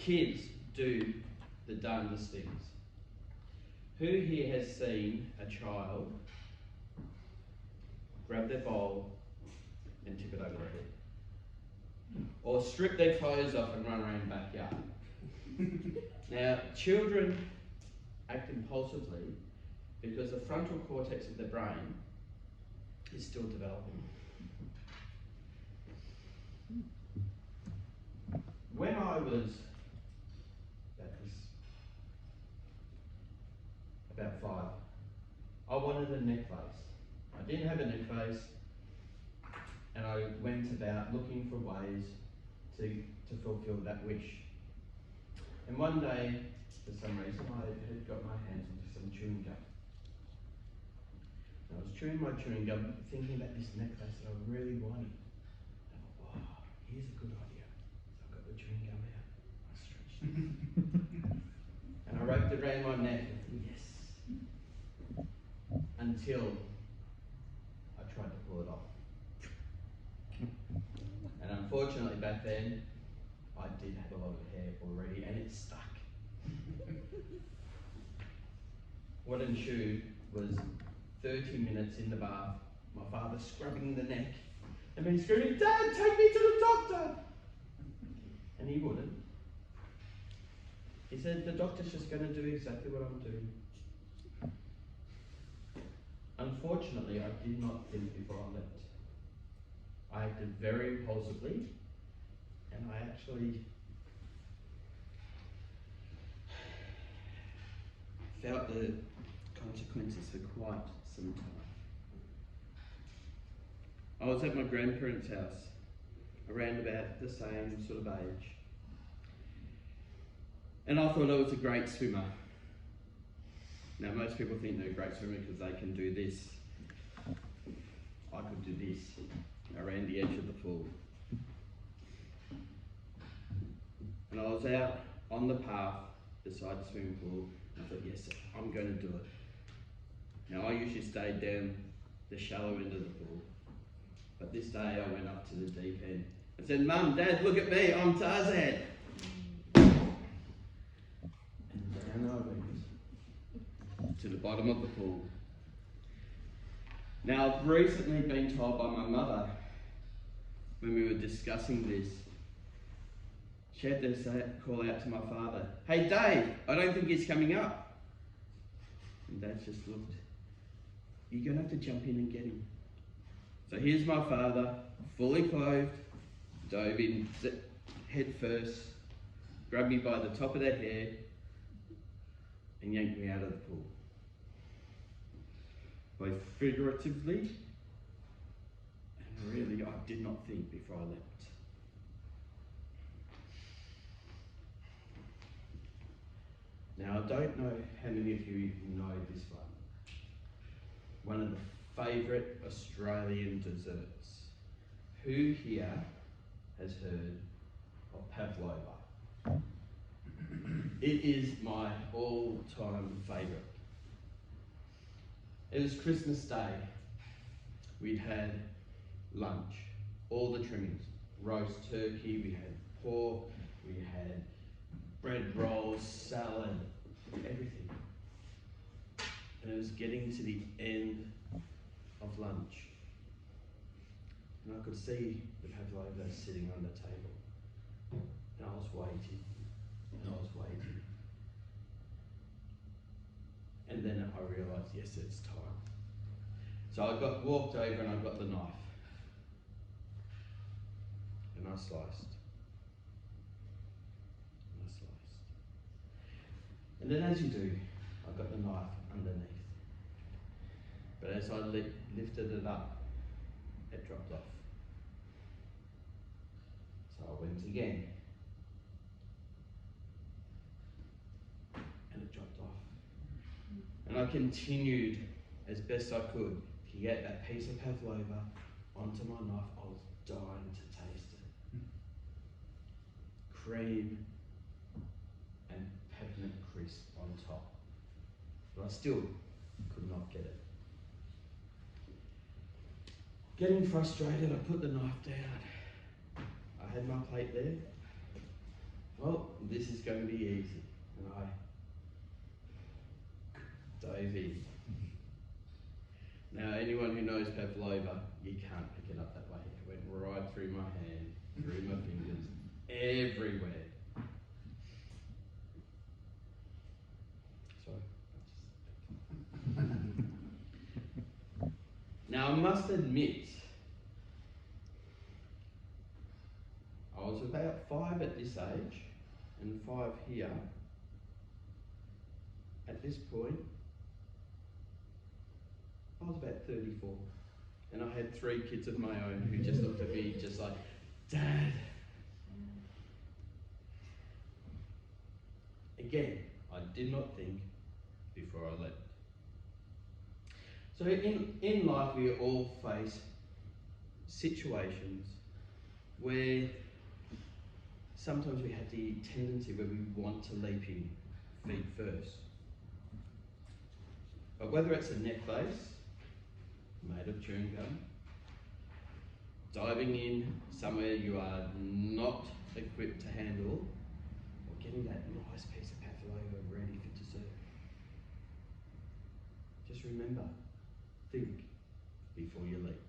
Kids do the darndest things. Who here has seen a child grab their bowl and tip it over their head? Or strip their clothes off and run around the backyard? Now, children act impulsively because the frontal cortex of the brain is still developing. When I was about 5, I wanted a necklace. I didn't have a necklace, and I went about looking for ways to fulfill that wish. And one day, for some reason, I had got my hands onto some chewing gum. And I was chewing my chewing gum, thinking about this necklace that I really wanted. And I thought, wow, here's a good idea. So I got the chewing gum out. I stretched it. And I wrapped it around my neck. And thought, yes. Until I tried to pull it off. And unfortunately back then, I did have a lot of hair already and it stuck. What ensued was 30 minutes in the bath, my father scrubbing the neck and me screaming, "Dad, take me to the doctor!" And he wouldn't. He said, "The doctor's just going to do exactly what I'm doing." Unfortunately, I did not think before I leapt. I acted very impulsively, and I actually felt the consequences for quite some time. I was at my grandparents' house, around about the same sort of age, and I thought I was a great swimmer. Now, most people think they're a great swimmer because they can do this. I could do this around the edge of the pool. And I was out on the path beside the swimming pool, and I thought, yes, I'm going to do it. Now, I usually stayed down the shallow end of the pool, but this day I went up to the deep end. I said, "Mum, Dad, look at me, I'm Tarzan." And down I went to the bottom of the pool. Now, I've recently been told by my mother, when we were discussing this, she had to call out to my father, "Hey Dave, I don't think he's coming up." And Dad just looked, "You're going to have to jump in and get him." So here's my father, fully clothed, dove in head first, grabbed me by the top of the hair, and yanked me out of the pool. Both figuratively and really, I did not think before I leapt. Now, I don't know how many of you know this one. One of the favourite Australian desserts. Who here has heard of pavlova? It is my all-time favourite. It was Christmas Day. We'd had lunch, all the trimmings, roast turkey, we had pork, we had bread rolls, salad, everything. And it was getting to the end of lunch. And I could see the pavlova sitting on the table. And I was waiting, and I was waiting. And then I realised, yes, it's time. So I walked over and I got the knife. And I sliced. And I sliced. And then as you do, I got the knife underneath. But as I lifted it up, it dropped off. So I went again. And it dropped off. And I continued as best I could to get that piece of pavlova onto my knife. I was dying to taste it. Cream and peppermint crisp on top. But I still could not get it. Getting frustrated, I put the knife down. I had my plate there. well, this is going to be easy. And I dove in. Now, anyone who knows pavlova, you can't pick it up that way. It went right through my hand, through my fingers, everywhere. Sorry. Now, I must admit, I was about 5 at this age, and 5 here. At this point, I was about 34, and I had 3 kids of my own who just looked at me just like, Dad. Again, I did not think before I leapt. So in life, we all face situations where sometimes we have the tendency where we want to leap in feet first. But whether it's a net base made of chewing gum, diving in somewhere you are not equipped to handle, or getting that nice piece of pavlova ready for dessert, just remember, think before you leap.